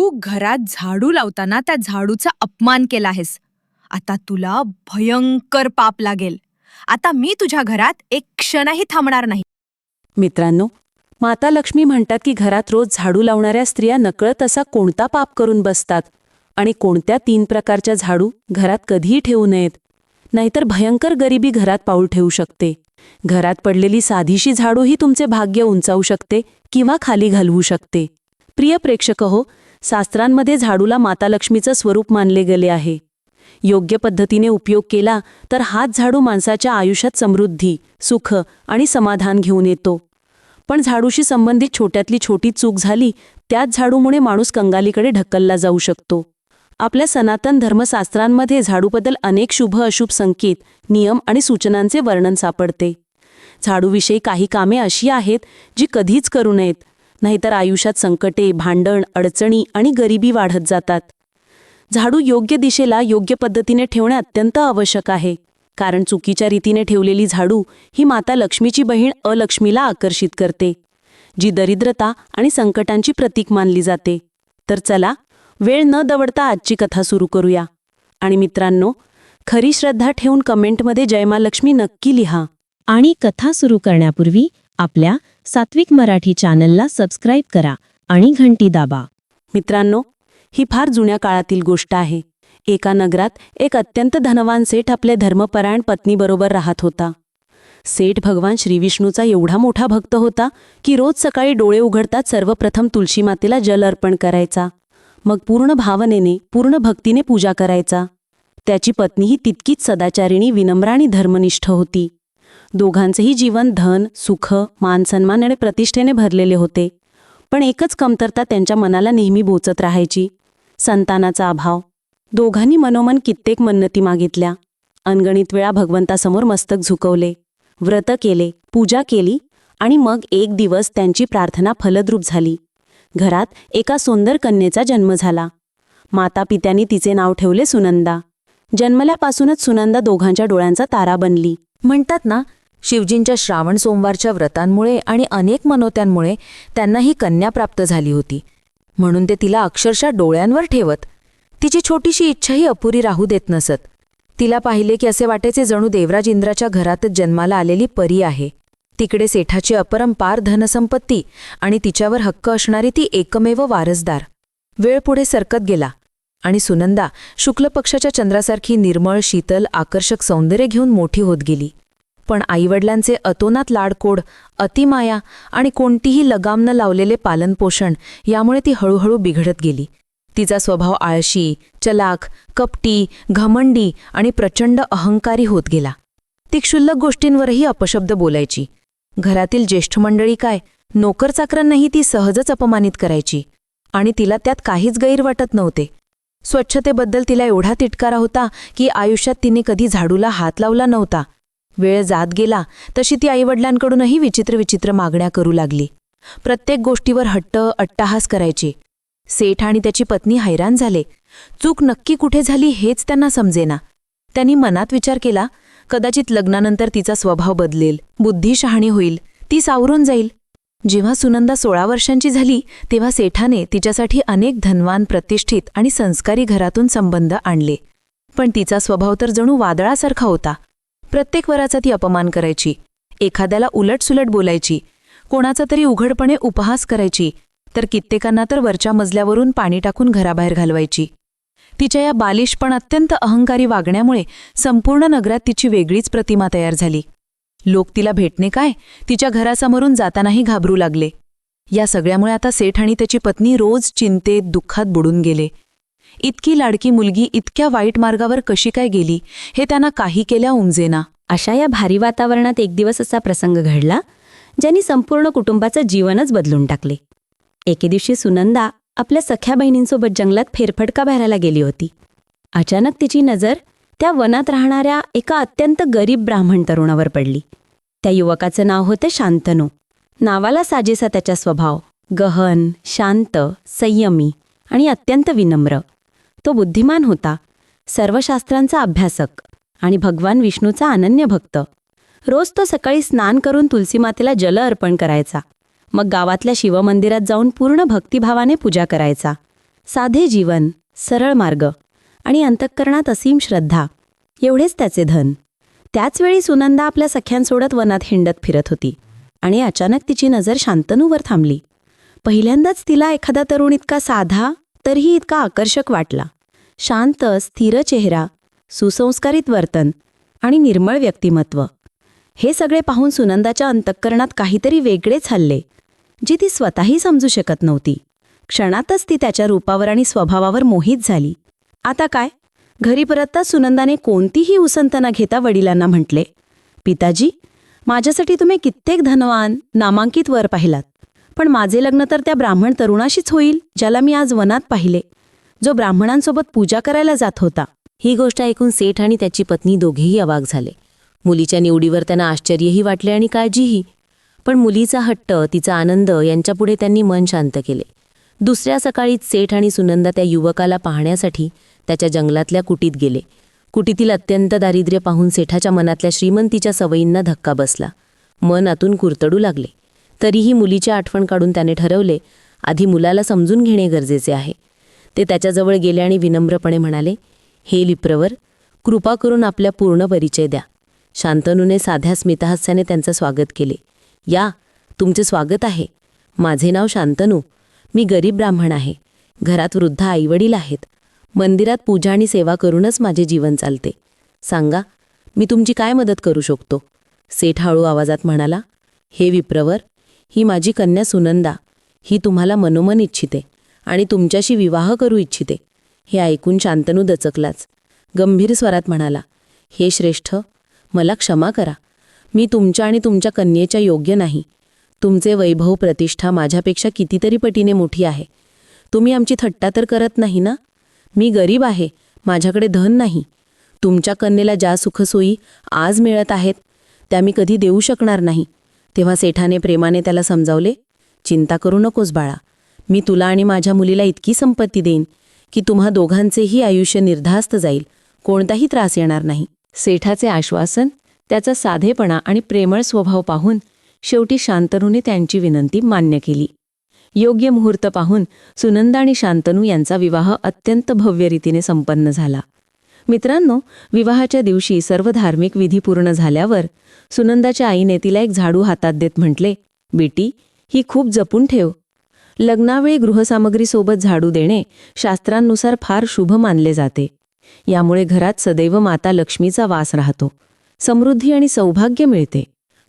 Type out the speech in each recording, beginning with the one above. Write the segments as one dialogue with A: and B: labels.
A: तू घरात झाडू लावताना त्या झाडूचा अपमान केला आहेस. आता तुला भयंकर पाप लागेल. आता मी तुझ्या घरात एक क्षणही थांबणार नाही.
B: मित्रांनो, माता लक्ष्मी म्हणतात की घरात रोज झाडू लावणाऱ्या स्त्रिया नकळत असा कोणता पाप करून बसतात आणि कोणत्या 3 प्रकारच्या झाडू घरात कधीही ठेवू नयेत, नाहीतर भयंकर गरिबी घरात पाऊल ठेवू शकते. घरात पडलेली साधीशी झाडूही तुमचे भाग्य उंचावू शकते किंवा खाली घालवू शकते. प्रिय प्रेक्षक हो, शास्त्रांमध्ये झाडूला माता लक्ष्मीचं स्वरूप मानले गेले आहे. योग्य पद्धतीने उपयोग केला तर हाच झाडू माणसाच्या आयुष्यात समृद्धी, सुख आणि समाधान घेऊन येतो. पण झाडूशी संबंधित छोट्यातली छोटी चूक झाली, त्याच झाडूमुळे माणूस कंगालीकडे ढकलला जाऊ शकतो. आपल्या सनातन धर्मशास्त्रांमध्ये झाडूबद्दल अनेक शुभ अशुभ संकेत, नियम आणि सूचनांचे वर्णन सापडते. झाडूविषयी काही कामे अशी आहेत जी कधीच करू नयेत, नाहीतर आयुष्यात संकटे, भांडण, अडचणी आणि गरिबी वाढत जातात. झाडू योग्य दिशेला योग्य पद्धतीने ठेवणे अत्यंत आवश्यक आहे, कारण चुकीच्या रीतीने ठेवलेली झाडू ही माता लक्ष्मीची बहीण अलक्ष्मीला आकर्षित करते, जी दरिद्रता आणि संकटांची प्रतीक मानली जाते. तर चला, वेळ न दवडता आजची कथा सुरू करूया. आणि मित्रांनो, खरी श्रद्धा ठेवून कमेंटमध्ये जय मा लक्ष्मी नक्की लिहा.
C: आणि कथा सुरू करण्यापूर्वी आपल्या सात्विक मराठी चॅनलला सबस्क्राईब करा आणि घंटी दाबा.
B: मित्रांनो, ही फार जुन्या काळातील गोष्ट आहे. एका नगरात एक अत्यंत धनवान सेठ आपल्या धर्मपरायण पत्नीबरोबर राहत होता. सेठ भगवान श्रीविष्णूचा एवढा मोठा भक्त होता की रोज सकाळी डोळे उघडताच सर्वप्रथम तुळशी मातेला जल अर्पण करायचा. मग पूर्ण भावनेने, पूर्ण भक्तीने पूजा करायचा. त्याची पत्नीही तितकीच सदाचारिणी, विनम्र आणि धर्मनिष्ठ होती. दोघांचेही जीवन धन, सुख, मानसन्मान आणि प्रतिष्ठेने भरलेले होते. पण एकच कमतरता त्यांच्या मनाला नेहमी बोचत राहायची: संतानाचा अभाव. दोघांनी मनोमन कित्येक मन्नती मागितल्या. अनगणित वेळा भगवंतासमोर मस्तक झुकवले, व्रत केले, पूजा केली आणि मग एक दिवस त्यांची प्रार्थना फलद्रूप झाली. घरात एका सुंदर कन्येचा जन्म झाला. माता पित्यांनी तिचे नाव ठेवले सुनंदा. जन्मल्यापासूनच सुनंदा दोघांच्या डोळ्यांचा तारा बनली.
D: म्हणतात ना, शिवजींच्या श्रावण सोमवारच्या व्रतांमुळे आणि अनेक मनोत्यांमुळे त्यांना ही कन्या प्राप्त झाली होती. म्हणून ते तिला अक्षरशः डोळ्यांवर ठेवत. तिची छोटीशी इच्छाही अपुरी राहू देत नसत. तिला पाहिले की असे वाटायचे जणू देवराज इंद्राच्या घरातच जन्माला आलेली परी आहे. तिकडे सेठाची अपरंपार धनसंपत्ती आणि तिच्यावर हक्क असणारी ती एकमेव वारसदार. वेळ पुढे सरकत गेला आणि सुनंदा शुक्ल पक्षाच्या चंद्रासारखी निर्मळ, शीतल, आकर्षक सौंदर्य घेऊन मोठी होत गेली. पण आईवडिलांचे अतोनात लाडकोड, अतिमाया आणि कोणतीही लगाम न लावलेले पालनपोषण यामुळे ती हळूहळू बिघडत गेली. तिचा स्वभाव आळशी, चलाख, कपटी, घमंडी आणि प्रचंड अहंकारी होत गेला. ती क्षुल्लक गोष्टींवरही अपशब्द बोलायची. घरातील ज्येष्ठ मंडळी काय, नोकरचाकरांनाही ती सहजच अपमानित करायची आणि तिला त्यात काहीच गैर वाटत नव्हते. स्वच्छतेबद्दल तिला एवढा तिटकारा होता की आयुष्यात तिने कधी झाडूला हात लावला नव्हता. वेळ जात गेला तशी ती आईवडिलांकडूनही विचित्र विचित्र मागण्या करू लागली. प्रत्येक गोष्टीवर हट्ट, अट्टाहास करायची. सेठ आणि त्याची पत्नी हैराण झाले. चूक नक्की कुठे झाली हेच त्यांना समजेना. त्यांनी मनात विचार केला, कदाचित लग्नानंतर तिचा स्वभाव बदलेल, बुद्धी शहाणी होईल, ती सावरून जाईल. जेव्हा सुनंदा 16 वर्षांची झाली तेव्हा सेठाने तिच्यासाठी अनेक धनवान, प्रतिष्ठित आणि संस्कारी घरातून संबंध आणले. पण तिचा स्वभाव तर जणू वादळासारखा होता. प्रत्येक वराचा ती अपमान करायची, एखाद्याला उलटसुलट बोलायची, कोणाचा तरी उघडपणे उपहास करायची, तर कित्येकांना तर वरच्या मजल्यावरून पाणी टाकून घराबाहेर घालवायची. तिच्या या बालिश पण अत्यंत अहंकारी वागण्यामुळे संपूर्ण नगरात तिची वेगळीच प्रतिमा तयार झाली. लोक तिला भेटणे काय, तिच्या घरासमोरून जातानाही घाबरू लागले. या सगळ्यामुळे आता सेठ आणि त्याची पत्नी रोज चिंतेत, दुःखात बुडून गेले. इतकी लाडकी मुलगी इतक्या वाईट मार्गावर कशी काय गेली हे त्यांना काही केल्या उमजेना.
C: अशा या भारी वातावरणात एक दिवस असा प्रसंग घडला ज्यांनी संपूर्ण कुटुंबाचं जीवनच बदलून टाकले. एके दिवशी सुनंदा आपल्या सख्या बहिणींसोबत जंगलात फेरफटका भरायला गेली होती. अचानक तिची नजर त्या वनात राहणाऱ्या एका अत्यंत गरीब ब्राह्मण तरुणावर पडली. त्या युवकाचं नाव होतं शांतनू. नावाला साजेसा त्याचा स्वभाव गहन, शांत, संयमी आणि अत्यंत विनम्र. तो बुद्धिमान होता, सर्व शास्त्रांचा अभ्यासक आणि भगवान विष्णूचा अनन्य भक्त. रोज तो सकाळी स्नान करून तुलसी मातेला जल अर्पण करायचा. मग गावातल्या शिवमंदिरात जाऊन पूर्ण भक्तिभावाने पूजा करायचा. साधे जीवन, सरळ मार्ग आणि अंतःकरणात असीम श्रद्धा एवढेच त्याचे धन. त्याचवेळी सुनंदा आपल्या सख्यांसोबत वनात हिंडत फिरत होती आणि अचानक तिची नजर शांतनूवर थांबली. पहिल्यांदाच तिला एखादा तरुण इतका साधा तरीही इतका आकर्षक वाटला. शांत, स्थिर चेहरा, सुसंस्कारित वर्तन आणि निर्मळ व्यक्तिमत्व. हे सगळे पाहून सुनंदाच्या अंतःकरणात काहीतरी वेगळेच हल्ले, जी ती स्वतःही समजू शकत नव्हती. क्षणातच ती त्याच्या रूपावर आणि स्वभावावर मोहित झाली. आता काय? घरी परतताच सुनंदाने कोणतीही उसंत न घेता वडिलांना म्हटले, पिताजी, माझ्यासाठी तुम्ही कित्येक धनवान, नामांकित वर पाहिलात, पण माझे लग्न तर त्या ब्राह्मण तरुणाशीच होईल ज्याला मी आज वनात पाहिले, जो ब्राह्मणांसोबत पूजा करायला जात होता.
D: ही गोष्ट ऐकून सेठ आणि त्याची पत्नी दोघेही अवाक झाले. मुलीच्या निवडीवर त्यांना आश्चर्यही वाटले आणि काळजीही. पण मुलीचा हट्ट, तिचा आनंद यांच्यापुढे त्यांनी मन शांत केले. दुसऱ्या सकाळीच सेठ आणि सुनंदा त्या युवकाला पाहण्यासाठी त्याच्या जंगलातल्या कुटीत गेले. कुटीतील अत्यंत दारिद्र्य पाहून सेठाच्या मनातल्या श्रीमंतीच्या सवयींना धक्का बसला. मन आतून कुरतडू लागले. तरीही मुलीची आठवण काढून त्याने ठरवले, आधी मुलाला समजून घेणे गरजेचे आहे. ते त्याच्याजवळ गेले आणि विनम्रपणे म्हणाले, हे लिप्रवर, कृपा करून आपल्या पूर्ण परिचय द्या. शांतनूने साध्या स्मितहास्याने त्यांचं स्वागत केले. या, तुमचे स्वागत आहे. माझे नाव शांतनू. मी गरीब ब्राह्मण आहे. घरात वृद्ध आईवडील आहेत. मंदिरात पूजा आणि सेवा करूनच माझे जीवन चालते. सांगा, मी तुमची काय मदत करू शकतो? सेठ हळू आवाजात म्हणाला, हे विप्रवर, ही माझी कन्या सुनंदा. ही तुम्हाला मनोमन इच्छिते आणि तुमच्याशी विवाह करू इच्छिते. हे ऐकून शांतनू दचकलाच. गंभीर स्वरात म्हणाला, हे श्रेष्ठ, मला क्षमा करा. मी तुमच्या आणि तुमच्या कन्येच्या योग्य नाही. तुमचे वैभव, प्रतिष्ठा माझ्यापेक्षा कितीतरी पटीने मोठी आहे. तुम्ही आमची थट्टा तर करत नाही ना? मी गरीब आहे, माझ्याकडे धन नाही. तुमच्या कन्येला ज्या सुखसोयी आज मिळत आहेत त्या मी कधी देऊ शकणार नाही. तेव्हा सेठाने प्रेमाने त्याला समजावले, चिंता करू नकोस बाळा. मी तुला आणि माझ्या मुलीला इतकी संपत्ती देईन की तुम्हा दोघांचेही आयुष्य निर्धास्त जाईल, कोणताही त्रास येणार नाही. सेठाचे आश्वासन, त्याचा साधेपणा आणि प्रेमळ स्वभाव पाहून शेवटी शांतनूने त्यांची विनंती मान्य केली. योग्य मुहूर्त पाहून सुनंदा आणि शांतनू यांचा विवाह अत्यंत भव्य रीतीने संपन्न झाला. मित्रांनो, विवाहाच्या दिवशी सर्व धार्मिक विधी पूर्ण झाल्यावर सुनंदाच्या आईने तिला एक झाडू हातात देत म्हटले, बेटी, ही खूप जपून ठेव. लग्नावेळी गृहसामग्रीसोबत झाडू देणे शास्त्रांनुसार फार शुभ मानले जाते. यामुळे घरात सदैव माता लक्ष्मीचा वास राहतो, समृद्धी आणि सौभाग्य मिळते.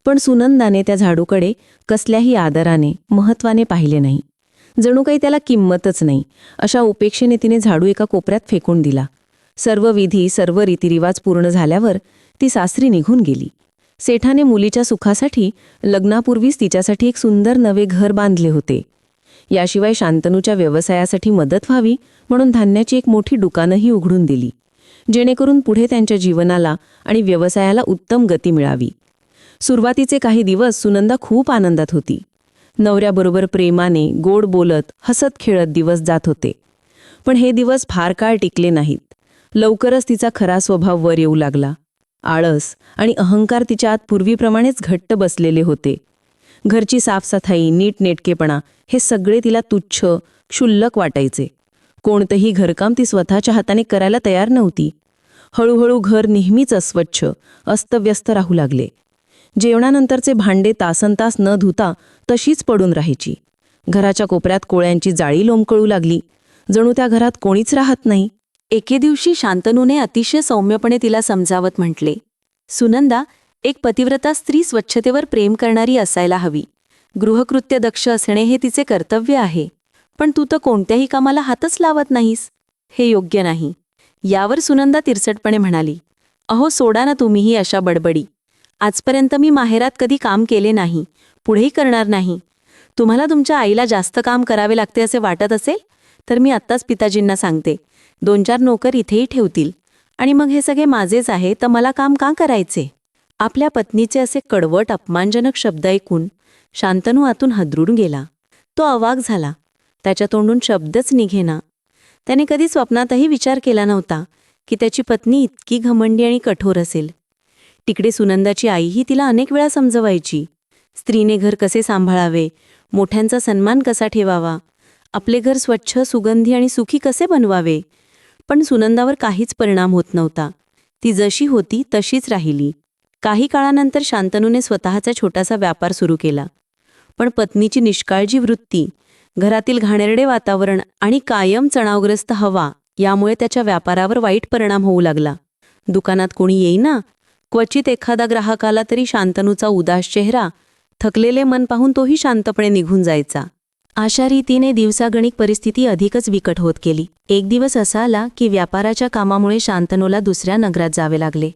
D: पण सुनंदाने त्या झाडूकडे कसल्याही आदराने, महत्वाने पाहिले नाही. जणू काही त्याला किंमतच नाही. अशा उपेक्षेने तिने झाडू एका कोपऱ्यात फेकून दिला. सर्व विधी, सर्व रीतिरिवाज पूर्ण झाल्यावर ती सासरी निघून गेली. सेठाने मुलीच्या सुखासाठी लग्नापूर्वीच तिच्यासाठी एक सुंदर नवे घर बांधले होते. याशिवाय शांतनूच्या व्यवसायासाठी मदत व्हावी म्हणून धान्याची एक मोठी दुकानंही उघडून दिली, जेणेकरून पुढे त्यांच्या जीवनाला आणि व्यवसायाला उत्तम गती मिळावी. सुरुवातीचे काही दिवस सुनंदा खूप आनंदात होती. नवऱ्याबरोबर प्रेमाने, गोड बोलत, हसत खेळत दिवस जात होते. पण हे दिवस फार काळ टिकले नाहीत. लवकरच तिचा खरा स्वभाव वर येऊ लागला. आळस आणि अहंकार तिच्या आत पूर्वीप्रमाणेच घट्ट बसलेले होते. घरची साफसफाई, नीटनेटकेपणा हे सगळे तिला तुच्छ, क्षुल्लक वाटायचे. कोणतंही घरकाम ती स्वतःच्या हाताने करायला तयार नव्हती. हळूहळू घर नेहमीच अस्वच्छ, अस्तव्यस्त राहू लागले. जेवणानंतरचे भांडे तासनतास न धुता तशीच पडून राहायची. घराच्या कोपऱ्यात कोळ्यांची जाळी लोंबकळू लागली. जणू त्या घरात कोणीच राहत नाही.
C: एके दिवशी शांतनूने अतिशय सौम्यपणे तिला समजावत म्हटले, सुनंदा, एक पतिव्रता स्त्री स्वच्छतेवर प्रेम करणारी असायला हवी. गृहकृत्य दक्ष असणे हे तिचे कर्तव्य आहे. पण तू तर कोणत्याही कामाला हातच लावत नाहीस. हे योग्य नाही. यावर सुनंदा तिरसटपणे म्हणाली, अहो सोडा ना तुम्हीही अशा बडबडी. आजपर्यंत मी माहेरात कधी काम केले नाही, पुढेही करणार नाही. तुम्हाला तुमच्या आईला जास्त काम करावे लागते असे वाटत असेल तर मी आत्ताच पिताजींना सांगते, 2-4 नोकर इथेही ठेवतील आणि मग हे सगळे माझेच आहे तर मला काम का करायचे? आपल्या पत्नीचे असे कडवट, अपमानजनक शब्द ऐकून शांतनू आतून हादरून गेला. तो अवाक झाला. त्याच्या तोंडून शब्दच निघेना. त्याने कधी स्वप्नातही विचार केला नव्हता की त्याची पत्नी इतकी घमंडी आणि कठोर असेल. तिकडे सुनंदाची आईही तिला अनेक वेळा समजवायची. स्त्रीने घर कसे सांभाळावे, मोठ्यांचा सन्मान कसा ठेवावा
B: आपले घर स्वच्छ, सुगंधी आणि सुखी कसे बनवावे. पण सुनंदावर काहीच परिणाम होत नव्हता. ती जशी होती तशीच राहिली. काही काळानंतर शांतनूने स्वतःचा छोटासा व्यापार सुरू केला. पण पत्नीची निष्काळजी वृत्ती, घरातील घाणेरडे वातावरण आणि कायम तणावग्रस्त हवा यामुळे त्याच्या व्यापारावर वाईट परिणाम होऊ लागला. दुकानात कोणी येईना, क्वचित एखादा ग्राहक आला तरी शांतनूचा उदास चेहरा, थकलेले मन पाहून तोही शांतपणे निघून जायचा. अशा रीतीने दिवसागणिक परिस्थिती अधिकच बिकट होत गेली. एक दिवस असा आला की व्यापाराच्या कामामुळे शांतनूला दुसऱ्या नगरात जावे लागले.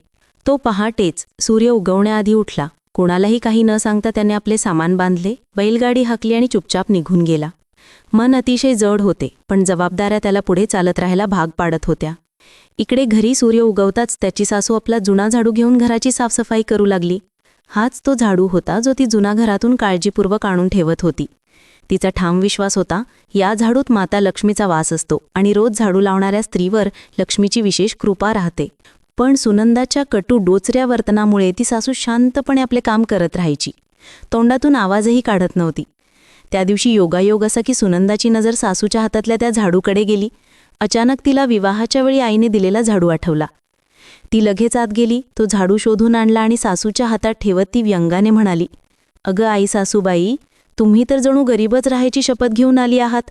B: तो पहाटेच सूर्य उगवण्याआधी उठला. कोणालाही काही न सांगता त्याने आपले सामान बांधले, बैलगाडी हाकली आणि चुपचाप निघून गेला. मन अतिशय जड होते, पण जबाबदाऱ्या त्याला पुढे चालत राहायला भाग पाडत होत्या. इकडे घरी सूर्य उगवताच त्याची सासू आपला जुना झाडू घेऊन घराची साफसफाई करू लागली. हाच तो झाडू होता जो ती जुना घरातून काळजीपूर्वक आणून ठेवत होती. तिचा ठाम विश्वास होता, या झाडूत माता लक्ष्मीचा वास असतो आणि रोज झाडू लावणाऱ्या स्त्रीवर लक्ष्मीची विशेष कृपा राहते. पण सुनंदाच्या कटू डोचऱ्या वर्तनामुळे ती सासू शांतपणे आपले काम करत राहायची. तोंडातून आवाजही काढत नव्हती. त्या दिवशी योगायोग असा की सुनंदाची नजर सासूच्या हातातल्या त्या झाडूकडे गेली. अचानक तिला विवाहाच्या वेळी आईने दिलेला झाडू आठवला. ती लगेच आत गेली, तो झाडू शोधून आणला आणि सासूच्या हातात ठेवत ती व्यंगाने म्हणाली, "अगं आई सासूबाई, तुम्ही तर जणू गरीबच राहायची शपथ घेऊन आली आहात.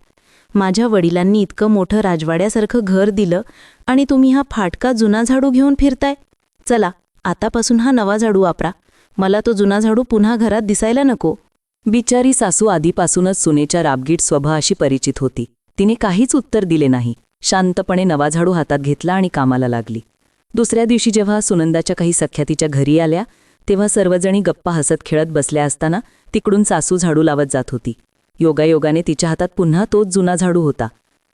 B: माझ्या वडिलांनी इतकं मोठं राजवाड्यासारखं घर दिलं आणि तुम्ही हा फाटका जुना झाडू घेऊन फिरताय. चला, आतापासून हा नवा झाडू वापरा. मला तो जुना झाडू पुन्हा घरात दिसायला नको."
D: बिचारी सासू आधीपासूनच सुनेच्या राबगीट स्वभावाशी परिचित होती. तिने काहीच उत्तर दिले नाही. शांतपणे नवा झाडू हातात घेतला आणि कामाला लागली. दुसऱ्या दिवशी जेव्हा सुनंदाच्या काही सख्या तिच्या घरी आल्या, तेव्हा सर्वजणी गप्पा हसत खेळत बसल्या असताना तिकडून सासू झाडू लावत जात होती. योगायोगाने तिच्या हातात पुन्हा तोच जुना झाडू होता.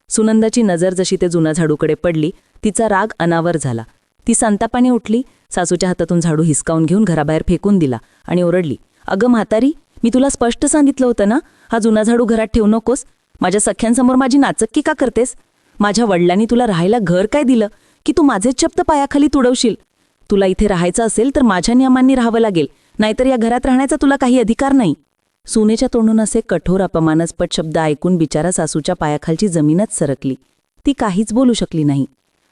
D: सुनंदाची नजर जशी ते जुना झाडूकडे पडली, तिचा राग अनावर झाला. ती संतापाने उठली, सासूच्या हातातून झाडू हिसकावून घेऊन घराबाहेर फेकून दिला आणि ओरडली, "अगं म्हातारी, मी तुला स्पष्ट सांगितलं होतं ना, हा जुना झाडू घरात ठेवू नकोस. माझ्या सख्यांसमोर माझी नाचक्की का करतेस? माझ्या वडिलांनी तुला राहायला घर काय दिलं की तू माझेच शब्द पायाखाली तुडवशील? तुला इथे राहायचं असेल तर माझ्या नियमांनी राहावं लागेल, नाहीतर या घरात राहण्याचा तुला काही अधिकार नाही." सुनेच्या तोंडून असे कठोर अपमानास्पद शब्द ऐकून बिचारा सासूच्या पायाखालची जमीनच सरकली. ती काहीच बोलू शकली नाही.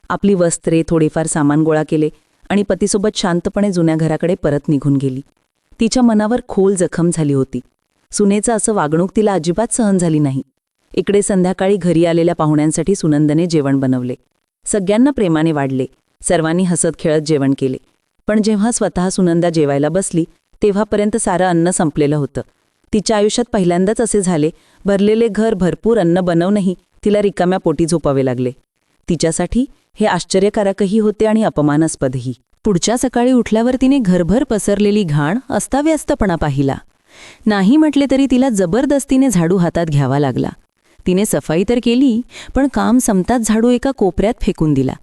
D: आपली वस्त्रे, थोडेफार सामान गोळा केले आणि पतीसोबत शांतपणे जुन्या घराकडे परत निघून गेली. तिच्या मनावर खोल जखम झाली होती. सुनेचं असं वागणूक तिला अजिबात सहन झाली नाही. इकडे संध्याकाळी घरी आलेल्या पाहुण्यांसाठी सुनंदने जेवण बनवले. सगळ्यांना प्रेमाने वाढले. सर्वांनी हसत खेळत जेवण केले. पण जेव्हा स्वतः सुनंदा जेवायला बसली, तेव्हापर्यंत सारं अन्न संपलेलं होतं. तिच्या आयुष्यात पहिल्यांदाच असे झाले, भरलेले घर, भरपूर अन्न बनवूनही तिला रिकाम्या पोटी झोपावे लागले. तिच्यासाठी हे आश्चर्यकारकही होते आणि अपमानास्पदही. पुढच्या सकाळी उठल्यावर तिने घरभर पसरलेली घाण, अस्ताव्यस्तपणा पाहिला. नाही म्हटले तरी तिला जबरदस्तीने झाडू हातात घ्यावा लागला. तिने सफाई तर केली, पण काम संपताच झाडू एका कोपऱ्यात फेकून दिला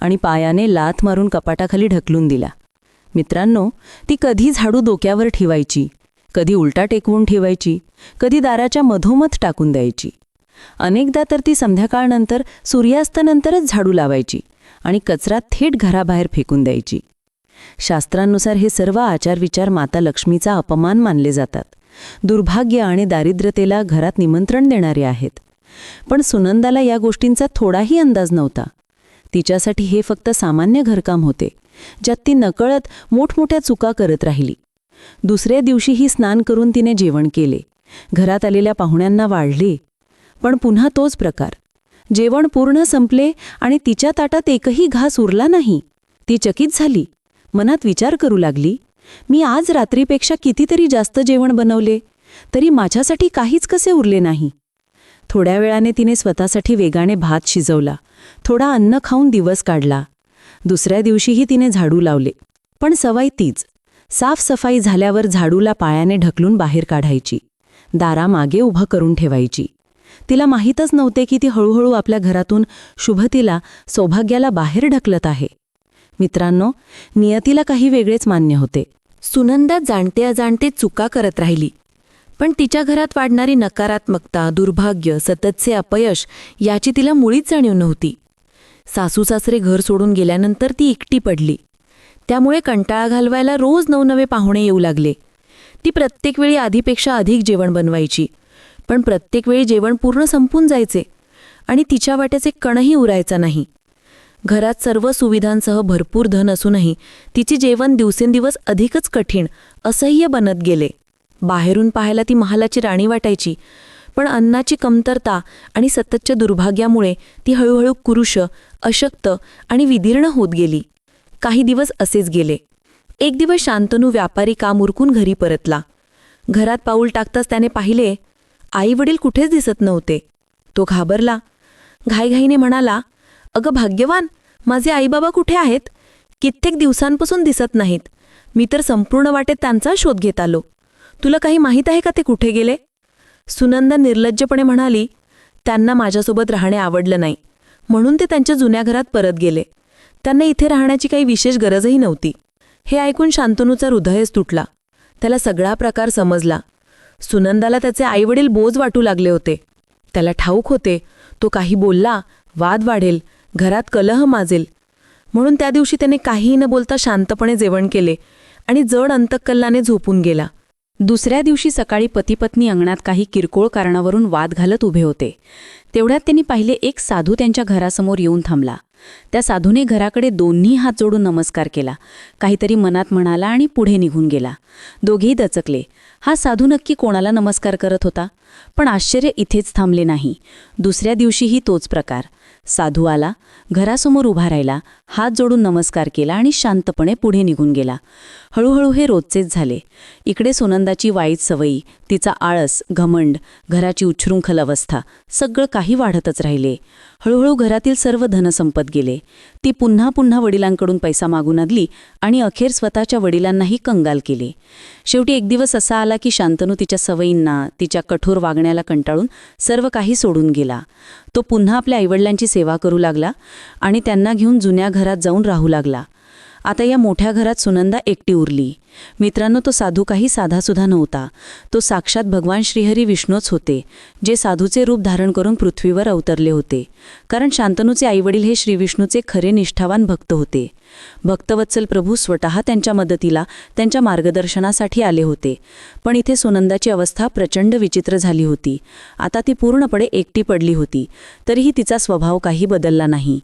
D: आणि पायाने लाथ मारून कपाटाखाली ढकलून दिला. मित्रांनो, ती कधी झाडू डोक्यावर ठेवायची, कधी उलटा टेकवून ठेवायची, कधी दाराच्या मधोमध टाकून द्यायची. अनेकदा तर ती संध्याकाळनंतर सूर्यास्तानंतरच झाडू लावायची आणि कचरा थेट घराबाहेर फेकून द्यायची. शास्त्रांनुसार हे सर्व आचारविचार माता लक्ष्मीचा अपमान मानले जातात. दुर्भाग्य आणि दारिद्र्यतेला घरात निमंत्रण देणारे आहेत. पण सुनंदाला या गोष्टींचा थोडाही अंदाज नव्हता. तिच्यासाठी हे फक्त सामान्य घरकाम होते, ज्यात ती नकळत मोठमोठ्या चुका करत राहिली. दुसऱ्या दिवशीही स्नान करून तिने जेवण केले. घरात आलेल्या पाहुण्यांना वाढले. पण पुन्हा तोच प्रकार. जेवण पूर्ण संपले आणि तिच्या ताटात एकही घास उरला नाही. ती चकित झाली. मनात विचार करू लागली, मी आज रात्रीपेक्षा कितीतरी जास्त जेवण बनवले, तरी माझ्यासाठी काहीच कसे उरले नाही. थोड्या वेळाने तिने स्वतःसाठी वेगाने भात शिजवला. थोडा अन्न खाऊन दिवस काढला. दुसऱ्या दिवशीही तिने झाडू लावले. पण सवय तीच. साफसफाई झाल्यावर झाडूला पायाने ढकलून बाहेर काढायची. दारामागे उभं करून ठेवायची. तिला माहीतच नव्हते की ती हळूहळू आपल्या घरातून शुभतेला, सौभाग्याला बाहेर ढकलत आहे. मित्रांनो, नियतीला काही वेगळेच मान्य होते. सुनंदा जाणते अजाणते चुका करत राहिली. पण तिच्या घरात वाढणारी नकारात्मकता, दुर्भाग्य, सततचे अपयश याची तिला मुळीच जाणीव नव्हती. सासू सासरे घर सोडून गेल्यानंतर ती एकटी पडली. त्यामुळे कंटाळा घालवायला रोज नवनवे पाहुणे येऊ लागले. ती प्रत्येक वेळी आधीपेक्षा अधिक जेवण बनवायची. पण प्रत्येक वेळी जेवण पूर्ण संपून जायचे आणि तिच्या वाट्याचे कणही उरायचा नाही. घरात सर्व सुविधांसह भरपूर धन असूनही तिचे जेवण दिवसेंदिवस अधिकच कठीण, असह्य बनत गेले. बाहेरून पाहायला ती महालाची राणी वाटायची, पण अन्नाची कमतरता आणि सततच्या दुर्भाग्यामुळे ती हळूहळू कुरुष, अशक्त आणि विदीर्ण होत गेली. काही दिवस असेच गेले. एक दिवस शांतनू व्यापारी काम उरकून घरी परतला. घरात पाऊल टाकताच त्याने पाहिले, आई वडील कुठेच दिसत नव्हते. तो घाबरला. घाईघाईने म्हणाला, अगं भाग्यवान, माझे आईबाबा कुठे आहेत? कित्येक दिवसांपासून दिसत नाहीत. मी तर संपूर्ण वाटेत त्यांचा शोध घेत आलो. तुला काही माहीत आहे का ते कुठे गेले? सुनंदा निर्लज्जपणे म्हणाली, त्यांना माझ्यासोबत राहणे आवडलं नाही, म्हणून ते त्यांच्या जुन्या घरात परत गेले. त्यांना इथे राहण्याची काही विशेष गरजही नव्हती. हे ऐकून शांतनूचा हृदयच तुटला. त्याला सगळा प्रकार समजला. सुनंदाला त्याचे आईवडील बोज वाटू लागले होते. त्याला ठाऊक होते, तो काही बोलला, वाद वाढेल, घरात कलह माजेल. म्हणून त्या दिवशी त्याने काहीही न बोलता शांतपणे जेवण केले आणि जड अंतःकल्लाने झोपून गेला.
B: दुसऱ्या दिवशी सकाळी पतीपत्नी अंगणात काही किरकोळ कारणावरून वाद घालत उभे होते. तेवढ्यात त्यांनी पाहिले, एक साधू त्यांच्या घरासमोर येऊन थांबला. त्या साधूने घराकडे दोन्ही हात जोडून नमस्कार केला, काहीतरी मनात म्हणाला आणि पुढे निघून गेला. दोघेही दचकले. हा साधू नक्की कोणाला नमस्कार करत होता? पण आश्चर्य इथेच थांबले नाही. दुसऱ्या दिवशीही तोच प्रकार. साधू आला, घरासमोर उभा राहिला, हात जोडून नमस्कार केला आणि शांतपणे पुढे निघून गेला. हळूहळू हे रोजचेच झाले. इकडे सुनंदाची वाईट सवयी, तिचा आळस, घमंड, घराची उच्छृंखल अवस्था, सगळं काही वाढतच राहिले. हळूहळू घरातील सर्व धन संपत गेले. ती पुन्हा पुन्हा वडिलांकडून पैसा मागून आणली आणि अखेर स्वतःच्या वडिलांनाही कंगाल केले. शेवटी एक दिवस असा आला की शांतनू तिच्या सवयींना, तिच्या कठोर वागण्याला कंटाळून सर्व काही सोडून गेला. तो पुन्हा आपल्या आईवडिलांची सेवा करू लागला आणि त्यांना घेऊन जुन्या घरात जाऊन राहू लागला. आता या मोठ्या घरात सुनंदा एकटी उरली. मित्रांनो, तो साधू काही साधासुद्धा नव्हता. तो साक्षात भगवान श्रीहरी विष्णूच होते, जे साधूचे रूप धारण करून पृथ्वीवर अवतरले होते. कारण शांतनूचे आईवडील हे श्रीविष्णूचे खरे निष्ठावान भक्त होते. भक्तवत्सल प्रभू स्वतः त्यांच्या मदतीला, त्यांच्या मार्गदर्शनासाठी आले होते. पण इथे सुनंदाची अवस्था प्रचंड विचित्र झाली होती. आता ती पूर्णपणे एकटी पडली होती. तरीही तिचा स्वभाव काही बदलला नाही.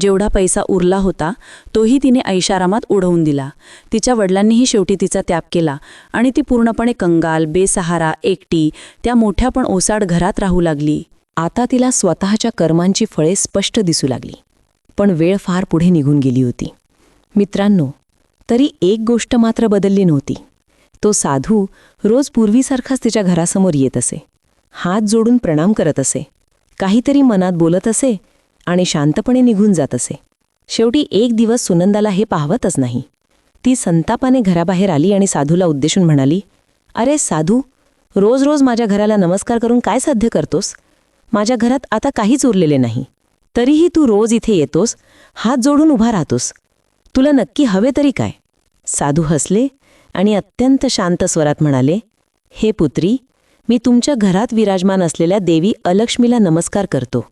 B: जेवढा पैसा उरला होता तोही तिने ऐशारामात उडवून दिला. तिच्या वडिलांनीही शेवटी तिचा त्याग केला आणि ती पूर्णपणे कंगाल, बेसहारा, एकटी त्या मोठ्या पण ओसाड घरात राहू लागली.
E: आता तिला स्वतःच्या कर्मांची फळे स्पष्ट दिसू लागली. पण वेळ फार पुढे निघून गेली होती. मित्रांनो, तरी एक गोष्ट मात्र बदलली नव्हती. तो साधू रोज पूर्वीसारखाच तिच्या घरासमोर येत असे, हात जोडून प्रणाम करत असे, काहीतरी मनात बोलत असे आणि शांतपणे निघून जात असे. शेवटी एक दिवस सुनंदाला हे पाहवतच नाही. ती संतापाने घराबाहेर आली आणि साधूला उद्देशून म्हणाली, अरे साधू, रोज रोज माझ्या घराला नमस्कार करून काय साध्य करतोस? माझ्या घरात आता काहीच उरलेले नाही. तरीही तू रोज इथे येतोस, हात जोडून उभा राहतोस. तुला नक्की हवे तरी काय? साधू हसले आणि अत्यंत शांत स्वरात म्हणाले, हे पुत्री, मी तुमच्या घरात विराजमान असलेल्या देवी अलक्ष्मीला नमस्कार करतो.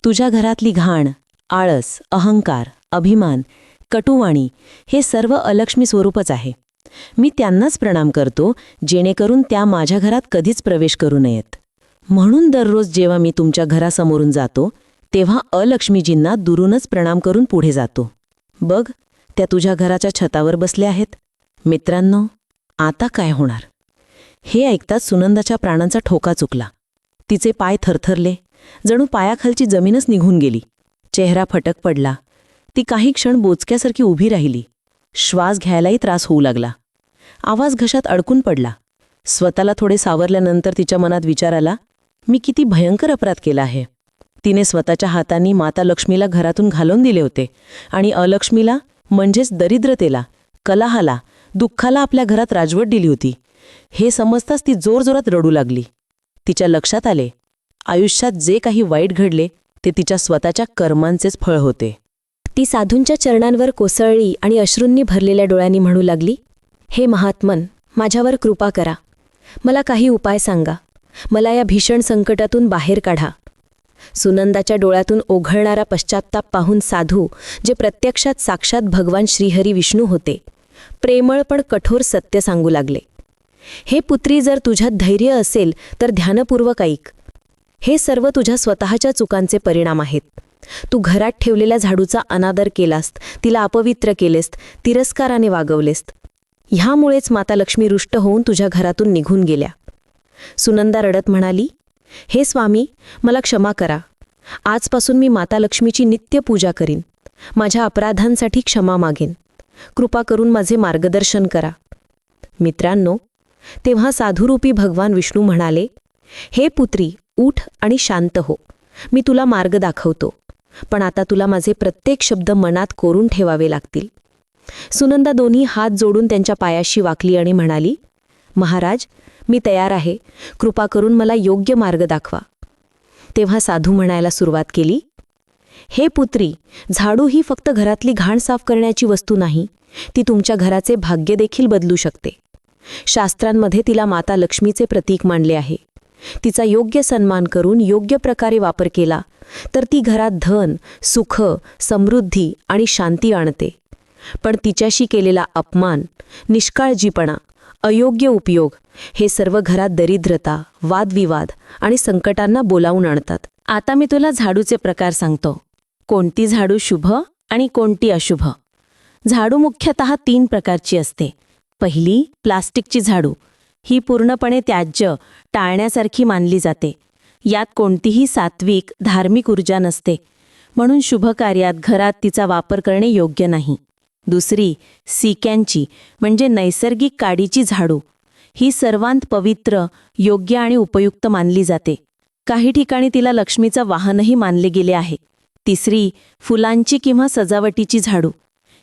E: तुझ्या घरातली घाण, आळस, अहंकार, अभिमान, कटुवाणी हे सर्व अलक्ष्मी स्वरूपच आहे. मी त्यांनाच प्रणाम करतो, जेणेकरून त्या माझ्या घरात कधीच प्रवेश करू नयेत. म्हणून दररोज जेव्हा मी तुमच्या घरासमोरून जातो, तेव्हा अलक्ष्मीजींना दुरूनच प्रणाम करून पुढे जातो. बघ, त्या तुझ्या घराच्या छतावर बसल्या आहेत. मित्रांनो, आता काय होणार? हे ऐकताच सुनंदाच्या प्राणांचा ठोका चुकला. तिचे पाय थरथरले, जणू पायाखालची जमीनच निघून गेली. चेहरा फटक पडला. ती काही क्षण बोचक्यासारखी उभी राहिली. श्वास घ्यायलाही त्रास होऊ लागला. आवाज घशात अडकून पडला. स्वतःला थोडे सावरल्यानंतर तिच्या मनात विचार आला, मी किती भयंकर अपराध केला आहे. तिने स्वतःच्या हातांनी माता लक्ष्मीला घरातून घालवून दिले होते आणि अलक्ष्मीला, म्हणजेच दरिद्रतेला, कलहाला, दुःखाला आपल्या घरात राजवट दिली होती. हे समजताच ती जोरजोरात रडू लागली. तिच्या लक्षात आले, आयुष्यात जे काही वाईट घडले ते तिच्या स्वतःच्या कर्मांचेच फळ होते.
F: ती साधूंच्या चरणांवर कोसळली आणि अश्रूंनी भरलेल्या डोळ्यांनी म्हणू लागली, हे महात्मन, माझ्यावर कृपा करा. मला काही उपाय सांगा. मला या भीषण संकटातून बाहेर काढा. सुनंदाच्या डोळ्यातून ओघळणारा पश्चात्ताप पाहून साधू, जे प्रत्यक्षात साक्षात भगवान श्रीहरी विष्णू होते, प्रेमळ पण कठोर सत्य सांगू लागले. हे पुत्री, जर तुझ्यात धैर्य असेल तर ध्यानपूर्वक ऐक. हे सर्व तुझ्या स्वतःच्या चुकांचे परिणाम आहेत. तू घरात ठेवलेल्या झाडूचा अनादर केलास, तिला अपवित्र केलेस, तिरस्काराने वागवलेस. ह्यामुळेच माता लक्ष्मी रुष्ट होऊन तुझ्या घरातून निघून गेल्या. सुनंदा रडत म्हणाली, हे स्वामी, मला क्षमा करा. आजपासून मी माता लक्ष्मीची नित्य पूजा करीन. माझ्या अपराधांसाठी क्षमा मागेन. कृपा करून माझे मार्गदर्शन करा. मित्रांनो, तेव्हा साधुरूपी भगवान विष्णू म्हणाले, हे पुत्री, उठ आणि शांत हो. मी तुला मार्ग दाखवतो, पण आता तुला माझे प्रत्येक शब्द मनात कोरून ठेवावे लागतील. सुनंदा दोन्ही हात जोडून त्यांच्या पायाशी वाकली आणि म्हणाली, महाराज, मी तयार आहे. कृपा करून मला योग्य मार्ग दाखवा. तेव्हा साधू म्हणायला सुरुवात केली, हे पुत्री, झाडू ही फक्त घरातली घाण साफ करण्याची वस्तू नाही, ती तुमच्या घराचे भाग्य देखील बदलू शकते. शास्त्रांमध्ये तिला माता लक्ष्मीचे प्रतीक मानले आहे. तिचा योग्य सन्मान करून योग्य प्रकारे वापर केला तर ती घरात धन, सुख, समृद्धी आणि शांती आणते. पण तिच्याशी केलेला अपमान, निष्काळजीपणा, अयोग्य उपयोग हे सर्व घरात दरिद्रता, वादविवाद आणि संकटांना बोलावून आणतात.
C: आता मी तुला झाडूचे प्रकार सांगतो. कोणती झाडू शुभ आणि कोणती अशुभ. झाडू मुख्यतः 3 प्रकारची असते. पहिली, प्लास्टिकची झाडू. ही पूर्णपणे त्याज्य, टाळण्यासारखी मानली जाते. यात कोणतीही सात्विक, धार्मिक ऊर्जा नसते, म्हणून शुभ कार्यात घरात तिचा वापर करणे योग्य नाही. दुसरी, सिक्यांची म्हणजे नैसर्गिक काडीची झाडू. ही सर्वांत पवित्र, योग्य आणि उपयुक्त मानली जाते. काही ठिकाणी तिला लक्ष्मीचं वाहनही मानले गेले आहे. तिसरी, फुलांची किंवा सजावटीची झाडू.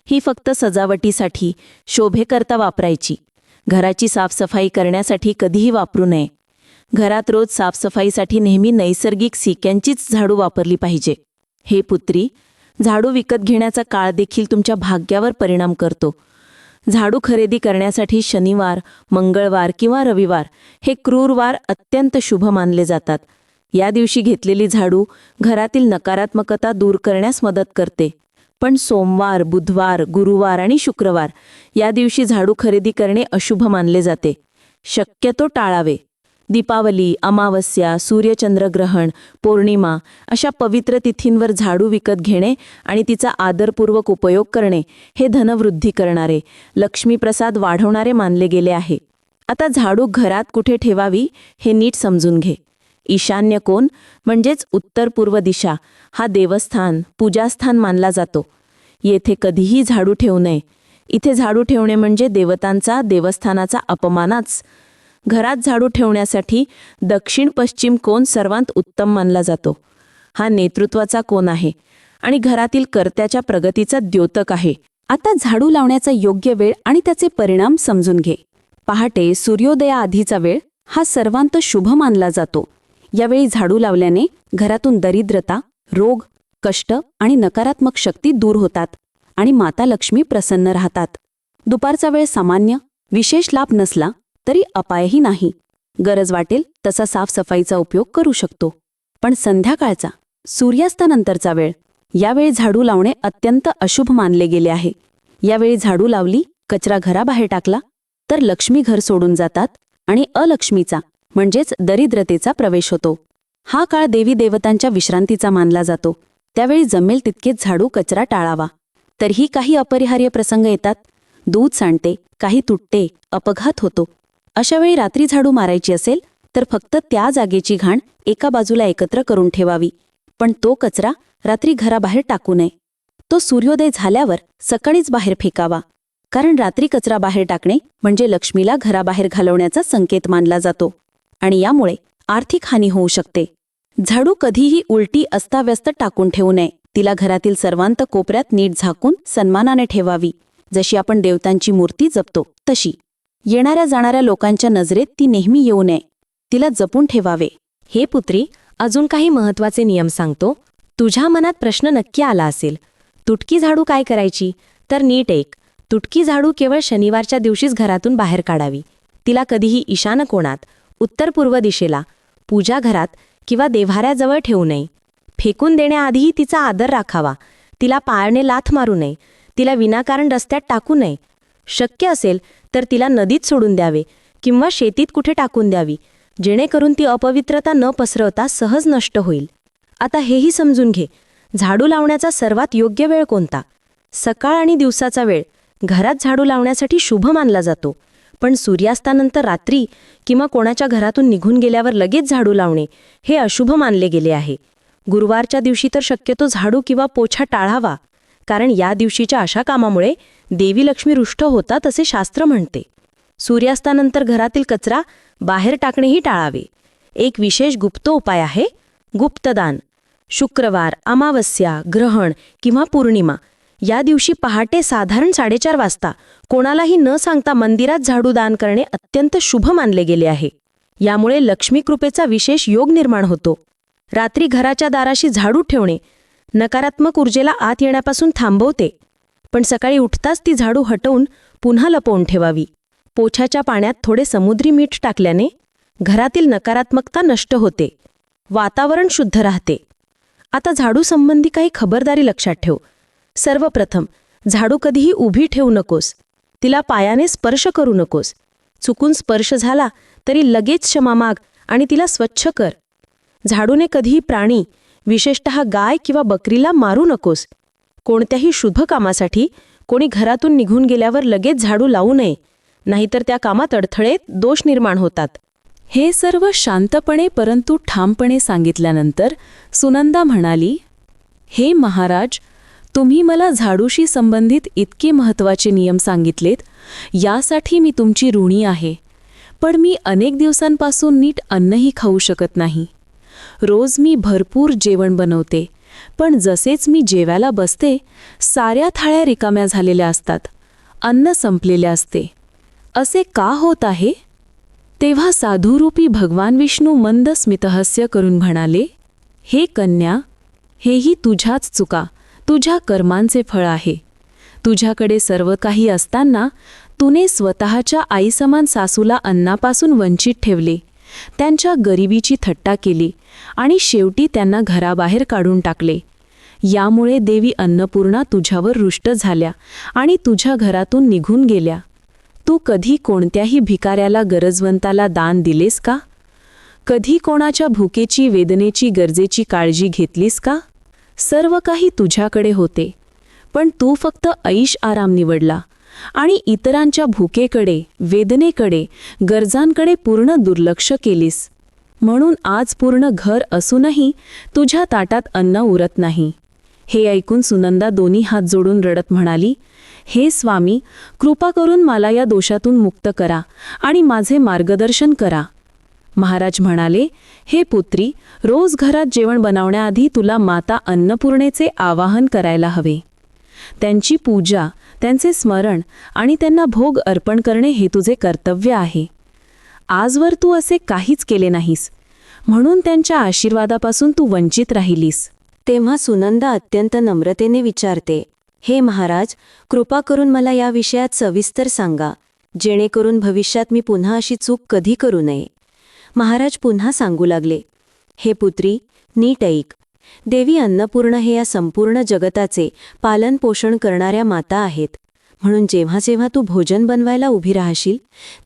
C: ही फक्त सजावटीसाठी, शोभेकरता वापरायची. घराची साफसफाई करण्यासाठी कधीही वापरू नये. घरात रोज साफसफाईसाठी नेहमी नैसर्गिक सिक्यांचीच झाडू वापरली पाहिजे. हे पुत्री, झाडू विकत घेण्याचा काळ देखील तुमच्या भाग्यावर परिणाम करतो. झाडू खरेदी करण्यासाठी शनिवार, मंगळवार किंवा रविवार हे क्रूर वार अत्यंत शुभ मानले जातात. या दिवशी घेतलेली झाडू घरातील नकारात्मकता दूर करण्यास मदत करते. पण सोमवार, बुधवार, गुरुवार आणि शुक्रवार या दिवशी झाडू खरेदी करणे अशुभ मानले जाते. शक्यतो टाळावे. दीपावली, अमावस्या, सूर्यचंद्रग्रहण, पौर्णिमा अशा पवित्र तिथींवर झाडू विकत घेणे आणि तिचा आदरपूर्वक उपयोग करणे हे धनवृद्धी करणारे, लक्ष्मीप्रसाद वाढवणारे मानले गेले आहे. आता झाडू घरात कुठे ठेवावी हे नीट समजून घे. ईशान्य कोन म्हणजेच उत्तर पूर्व दिशा हा देवस्थान, पूजास्थान मानला जातो. येथे कधीही झाडू ठेवू नये. इथे झाडू ठेवणे म्हणजे देवतांचा, देवस्थानाचा अपमानच. घरात झाडू ठेवण्यासाठी दक्षिण पश्चिम कोन सर्वांत उत्तम मानला जातो. हा नेतृत्वाचा कोन आहे आणि घरातील कर्त्याच्या प्रगतीचा द्योतक आहे.
B: आता झाडू लावण्याचा योग्य वेळ आणि त्याचे परिणाम समजून घे. पहाटे सूर्योदयाआधीचा वेळ हा सर्वांत शुभ मानला जातो. यावेळी झाडू लावल्याने घरातून दरिद्रता, रोग, कष्ट आणि नकारात्मक शक्ती दूर होतात आणि माता लक्ष्मी प्रसन्न राहतात. दुपारचा वेळ सामान्य, विशेष लाभ नसला तरी अपायही नाही. गरज वाटेल तसा साफसफाईचा उपयोग करू शकतो. पण संध्याकाळचा, सूर्यास्तानंतरचा वेळ, यावेळी झाडू लावणे अत्यंत अशुभ मानले गेले आहे. यावेळी झाडू लावली, कचरा घराबाहेर टाकला तर लक्ष्मी घर सोडून जातात आणि अलक्ष्मीचा म्हणजेच दरिद्रतेचा प्रवेश होतो. हा काळ देवी देवतांच्या विश्रांतीचा मानला जातो. त्यावेळी जमेल तितकेच झाडू, कचरा टाळावा. तरीही काही अपरिहार्य प्रसंग येतात. दूध सांडते, काही तुटते, अपघात होतो. अशावेळी रात्री झाडू मारायची असेल तर फक्त त्या जागेची घाण एका बाजूला एकत्र करून ठेवावी. पण तो कचरा रात्री घराबाहेर टाकू नये. तो सूर्योदय झाल्यावर सकाळीच बाहेर फेकावा. कारण रात्री कचरा बाहेर टाकणे म्हणजे लक्ष्मीला घराबाहेर घालवण्याचा संकेत मानला जातो आणि यामुळे आर्थिक हानी होऊ शकते. झाडू कधीही उलटी अस्ताव्यस्त टाकून ठेवू नये. तिला घरातील सर्वांत कोपऱ्यात नीट झाकून सन्मानाने ठेवावी. जशी आपण देवतांची मूर्ती जपतो तशी. येणाऱ्या जाणाऱ्या लोकांच्या नजरेत ती नेहमी येऊ नये. तिला जपून ठेवावे.
F: हे पुत्री, अजून काही महत्त्वाचे नियम सांगतो. तुझ्या मनात प्रश्न नक्की आला असेल, तुटकी झाडू काय करायची? तर नीट ऐक. तुटकी झाडू केवळ शनिवारच्या दिवशीच घरातून बाहेर काढावी. तिला कधीही ईशान कोणात, उत्तर पूर्व दिशेला, पूजा घरात किंवा देव्हाऱ्याजवळ ठेवू नये. फेकून देण्याआधीही तिचा आदर राखावा. तिला पायाने लाथ मारू नये. तिला विनाकारण रस्त्यात टाकू नये. शक्य असेल तर तिला नदीत सोडून द्यावे किंवा शेतीत कुठे टाकून द्यावी, जेणेकरून ती अपवित्रता न पसरवता सहज नष्ट होईल. आता हेही समजून घे, झाडू लावण्याचा सर्वात योग्य वेळ कोणता? सकाळ आणि दिवसाचा वेळ घरात झाडू लावण्यासाठी शुभ मानला जातो, पण सूर्यास्तानंतर रात्री किंवा कोणाच्या घरातून निघून गेल्यावर लगेच झाडू लावणे हे अशुभ मानले गेले आहे. गुरुवारच्या दिवशी तर शक्यतो झाडू किंवा पोछा टाळावा, कारण या दिवशीच्या अशा कामामुळे देवी लक्ष्मी रुष्ट होतात असे शास्त्र म्हणते. सूर्यास्तानंतर घरातील कचरा बाहेर टाकणेही टाळावे. एक विशेष गुप्त उपाय आहे, गुप्तदान. शुक्रवार, अमावस्या, ग्रहण किंवा पौर्णिमा या दिवशी पहाटे साधारण 4:30 वाजता कोणालाही न सांगता मंदिरात झाडू दान करणे अत्यंत शुभ मानले गेले आहे. यामुळे लक्ष्मी कृपेचा विशेष योग निर्माण होतो. रात्री घराच्या दाराशी झाडू ठेवणे नकारात्मक ऊर्जेला आत येण्यापासून थांबवते, पण सकाळी उठताच ती झाडू हटवून पुन्हा लपवून ठेवावी. पोछाच्या पाण्यात थोडे समुद्री मीठ टाकल्याने घरातील नकारात्मकता नष्ट होते, वातावरण शुद्ध राहते. आता झाडू संबंधी काही खबरदारी लक्षात ठेव. सर्वप्रथम, झाडू कधीही उभी ठेवू नकोस. तिला पायाने स्पर्श करू नकोस. चुकून स्पर्श झाला तरी लगेच क्षमा माग आणि तिला स्वच्छ कर. झाडूने कधीही प्राणी, विशेषतः गाय किंवा बकरीला मारू नकोस. कोणत्याही शुभ कामासाठी कोणी घरातून निघून गेल्यावर लगेच झाडू लावू नये, नाहीतर त्या कामात अडथळे, दोष निर्माण होतात.
B: हे सर्व शांतपणे परंतु ठामपणे सांगितल्यानंतर सुनंदा म्हणाली, हे महाराज, तुम्ही मला झाडूशी संबंधित इतके महत्त्वाचे नियम सांगितलेत, यासाठी मी तुमची ऋणी आहे. पण मी अनेक दिवसांपासून नीट अन्नही खाऊ शकत नाही. रोज मी भरपूर जेवण बनवते, पण जसेच मी जेवायला बसते साऱ्या थाळ्या रिकाम्या झालेल्या असतात, अन्न संपलेले असते. असे का होत आहे? तेव्हा साधुरूपी भगवान विष्णू मंद स्मितहास्य करून म्हणाले, हे कन्या, हेही तुझ्याच चुका, तुझ्या कर्मांचे फळ आहे. तुझ्याकडे सर्व काही असताना तूने स्वतःच्या आईसमान सासूला अन्नापासून वंचित ठेवले, त्यांच्या गरिबीची थट्टा केली आणि शेवटी त्यांना घराबाहेर काढून टाकले. यामुळे देवी अन्नपूर्णा तुझ्यावर रुष्ट झाल्या आणि तुझ्या घरातून निघून गेल्या. तू कधी कोणत्याही भिकाऱ्याला, गरजवंताला दान दिलेस का? कधी कोणाच्या भुकेची, वेदनेची, गरजेची काळजी घेतलीस का? सर्व काही तुझ्याकडे होते, पण तू फक्त ऐश आराम निवडला आणि इतरांच्या भुकेकडे, वेदनेकडे, गरजांकडे पूर्ण दुर्लक्ष केलीस. म्हणून आज पूर्ण घर असूनही तुझ्या ताटात अन्न उरत नाही. हे ऐकून सुनंदा दोन्ही हात जोडून रडत म्हणाली, हे स्वामी, कृपा करून मला या दोषातून मुक्त करा आणि माझे मार्गदर्शन करा. महाराज म्हणाले, हे पुत्री, रोज घरात जेवण बनवण्याआधी तुला माता अन्नपूर्णेचे आवाहन करायला हवे. त्यांची पूजा, त्यांचे स्मरण आणि त्यांना भोग अर्पण करणे हे तुझे कर्तव्य आहे. आजवर तू असे काहीच केले नाहीस, म्हणून त्यांच्या आशीर्वादापासून तू वंचित राहिलीस.
F: तेव्हा सुनंदा अत्यंत नम्रतेने विचारते, हे महाराज, कृपा करून मला या विषयात सविस्तर सांगा, जेणेकरून भविष्यात मी पुन्हा अशी चूक कधी करू नये. महाराज पुन्हा सांगू लागले, हे पुत्री, नीट ऐक. देवी अन्नपूर्ण हे या संपूर्ण जगताचे पालन पोषण करणाऱ्या माता आहेत. म्हणून जेव्हा जेव्हा तू भोजन बनवायला उभी राहशील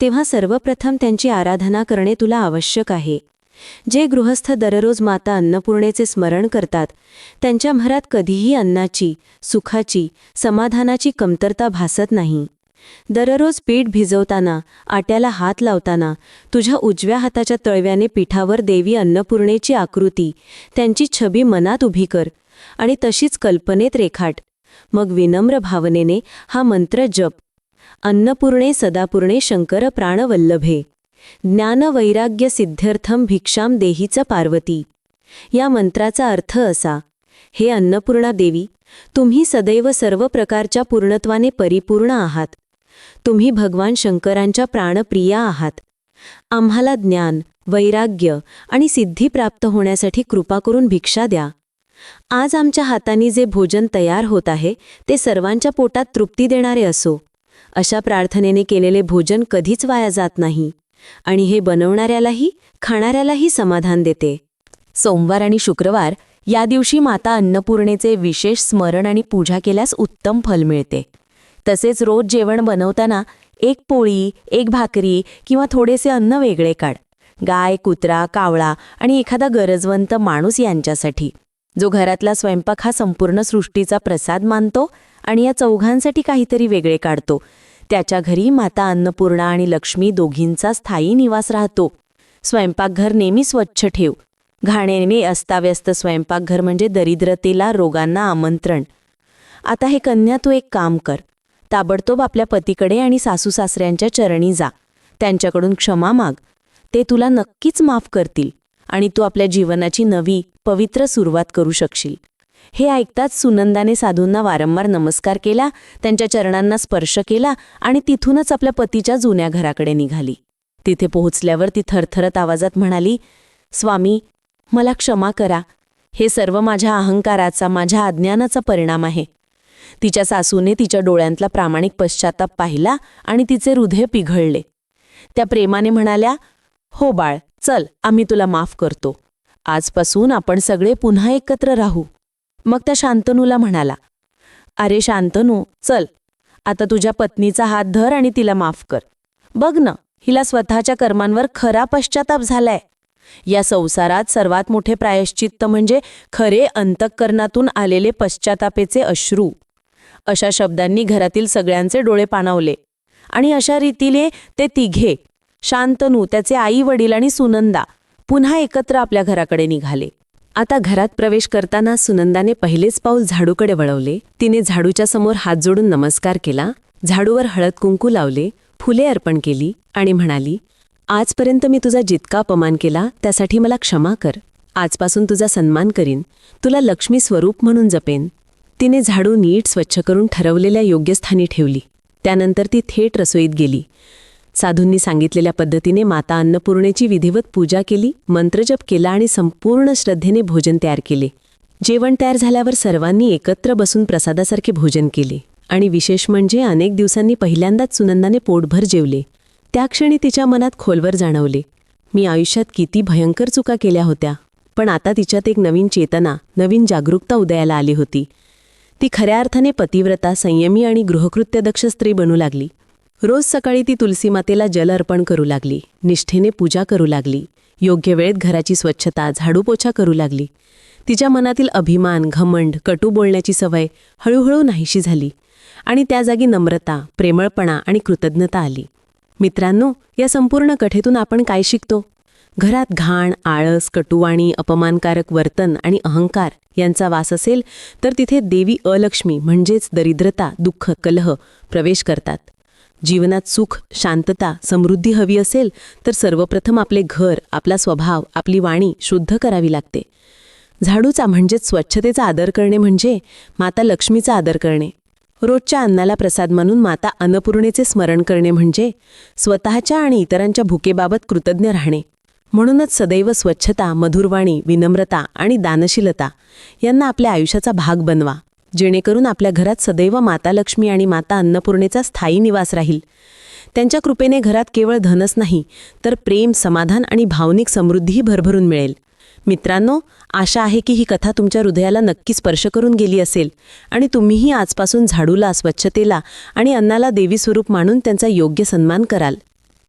F: तेव्हा सर्वप्रथम त्यांची आराधना करणे तुला आवश्यक आहे. जे गृहस्थ दररोज माता अन्नपूर्णेचे स्मरण करतात त्यांच्या घरात कधीही अन्नाची, सुखाची, समाधानाची कमतरता भासत नाही. दररोज पीठ भिजवताना, आट्याला हात लावताना तुझ्या उजव्या हाताच्या तळव्याने पिठावर देवी अन्नपूर्णेची आकृती, त्यांची छबी मनात उभी कर आणि तशीच कल्पनेत रेखाट. मग विनम्र भावनेने हा मंत्र जप. अन्नपूर्णे सदापूर्णे शंकर प्राणवल्लभे, ज्ञानवैराग्य सिद्ध्यर्थम भिक्षाम देहीच पार्वती. या मंत्राचा अर्थ असा, हे अन्नपूर्णा देवी, तुम्ही सदैव सर्व प्रकारच्या पूर्णत्वाने परिपूर्ण आहात. तुम्ही भगवान शंकरांच्या प्राणप्रिया आहात. आम्हाला ज्ञान, वैराग्य आणि सिद्धी प्राप्त होण्यासाठी कृपा करून भिक्षा द्या. आज आमच्या हातांनी जे भोजन तयार होत आहे ते सर्वांच्या पोटात तृप्ती देणारे असो. अशा प्रार्थनेने केलेले भोजन कधीच वाया जात नाही आणि हे बनवणाऱ्यालाही, खाणाऱ्यालाही समाधान देते.
D: सोमवार आणि शुक्रवार या दिवशी माता अन्नपूर्णेचे विशेष स्मरण आणि पूजा केल्यास उत्तम फल मिळते. तसेच रोज जेवण बनवताना
C: एक पोळी, एक भाकरी किंवा थोडेसे अन्न वेगळे काढ. गाय, कुत्रा, कावळा आणि एखादा गरजवंत माणूस यांच्यासाठी. जो घरातला स्वयंपाक हा संपूर्ण सृष्टीचा प्रसाद मानतो आणि या चौघांसाठी काहीतरी वेगळे काढतो, त्याच्या घरी माता अन्नपूर्णा आणि लक्ष्मी दोघींचा स्थायी निवास राहतो. स्वयंपाकघर नेहमी स्वच्छ ठेव. घाणेरडे अस्ताव्यस्त स्वयंपाकघर म्हणजे दरिद्रतेला, रोगांना आमंत्रण. आता हे कन्या, तू एक काम कर. ताबडतोब आपल्या पतीकडे आणि सासूसासऱ्यांच्या चरणी जा. त्यांच्याकडून क्षमा माग. ते तुला नक्कीच माफ करतील आणि तू आपल्या जीवनाची नवी, पवित्र सुरुवात करू शकशील. हे ऐकताच सुनंदाने साधूंना वारंवार नमस्कार केला, त्यांच्या चरणांना स्पर्श केला आणि तिथूनच आपल्या पतीच्या जुन्या घराकडे निघाली. तिथे पोहोचल्यावर ती थरथरत आवाजात म्हणाली, स्वामी, मला क्षमा करा. हे सर्व माझ्या अहंकाराचा, माझ्या अज्ञानाचा परिणाम आहे. तिच्या सासूने तिच्या डोळ्यांतला प्रामाणिक पश्चाताप पाहिला आणि तिचे हृदय पिघळले. त्या प्रेमाने म्हणाल्या, हो बाळ, चल, आम्ही तुला माफ करतो. आजपासून आपण सगळे पुन्हा एकत्र राहू. मग त्या शांतनूला म्हणाला, अरे शांतनू, चल, आता तुझ्या पत्नीचा हात धर आणि तिला माफ कर. बघ ना, हिला स्वतःच्या कर्मांवर खरा पश्चाताप झालाय. या संसारात सर्वात मोठे प्रायश्चित्त म्हणजे खरे अंतःकरणातून आलेले पश्चातापेचे अश्रू. अशा शब्दांनी घरातील सगळ्यांचे डोळे पाणावले आणि अशा रीतीने ते तिघे, शांतनू, त्याचे आई वडील आणि सुनंदा, पुन्हा एकत्र आपल्या घराकडे निघाले. आता घरात प्रवेश करताना सुनंदाने पहिलेच पाऊल झाडूकडे वळवले. तिने झाडूच्या समोर हात जोडून नमस्कार केला, झाडूवर हळद कुंकू लावले, फुले अर्पण केली आणि म्हणाली, आजपर्यंत मी तुझा जितका अपमान केला त्यासाठी मला क्षमा कर. आजपासून तुझा सन्मान करीन, तुला लक्ष्मी स्वरूप म्हणून जपेन. तिने झाडू नीट स्वच्छ करून ठरवलेल्या योग्य स्थानी ठेवली. त्यानंतर ती थेट रसोईत गेली. साधूंनी सांगितलेल्या पद्धतीने माता अन्नपूर्णेची विधिवत पूजा केली, मंत्रजप केला आणि संपूर्ण श्रद्धेने भोजन तयार केले. जेवण तयार झाल्यावर सर्वांनी एकत्र बसून प्रसादासारखे भोजन केले आणि विशेष म्हणजे अनेक दिवसांनी पहिल्यांदाच सुनंदाने पोटभर जेवले. त्या क्षणी तिच्या मनात खोलवर जाणवले, मी आयुष्यात किती भयंकर चुका केल्या होत्या, पण आता तिच्यात एक नवीन चेतना, नवीन जागरूकता उदयाला आली होती. ती खऱ्या अर्थाने पतिव्रता, संयमी आणि गृहकृत्यदक्ष स्त्री बनू लागली. रोज सकाळी ती तुलसीमातेला जल अर्पण करू लागली, निष्ठेने पूजा करू लागली, योग्य वेळेत घराची स्वच्छता, झाडूपोछा करू लागली. तिच्या मनातील अभिमान, घमंड, कटू बोलण्याची सवय हळूहळू नाहीशी झाली आणि त्या जागी नम्रता, प्रेमळपणा आणि कृतज्ञता आली. मित्रांनो, या संपूर्ण कथेतून आपण काय शिकतो? घरात घाण, आळस, कटुवाणी, अपमानकारक वर्तन आणि अहंकार यांचा वास असेल तर तिथे देवी अलक्ष्मी म्हणजेच दरिद्रता, दुःख, कलह प्रवेश करतात. जीवनात सुख, शांतता, समृद्धी हवी असेल तर सर्वप्रथम आपले घर, आपला स्वभाव, आपली वाणी शुद्ध करावी लागते. झाडूचा म्हणजेच स्वच्छतेचा आदर करणे म्हणजे माता लक्ष्मीचा आदर करणे. रोजच्या अन्नाला प्रसाद मानून माता अन्नपूर्णेचे स्मरण करणे म्हणजे स्वतःच्या आणि इतरांच्या भुकेबाबत कृतज्ञ राहणे. म्हणूनच सदैव स्वच्छता, मधुरवाणी, विनम्रता आणि दानशीलता यांना आपल्या आयुष्याचा भाग बनवा, जेणेकरून आपल्या घरात सदैव माता लक्ष्मी आणि माता अन्नपूर्णेचा स्थायी निवास राहील. त्यांच्या कृपेने घरात केवळ धनच नाही तर प्रेम, समाधान आणि भावनिक समृद्धीही भरभरून मिळेल. मित्रांनो, आशा आहे की ही कथा तुमच्या हृदयाला नक्की स्पर्श करून गेली असेल आणि तुम्हीही आजपासून झाडूला, स्वच्छतेला आणि अन्नाला देवी स्वरूप मानून त्यांचा योग्य सन्मान कराल.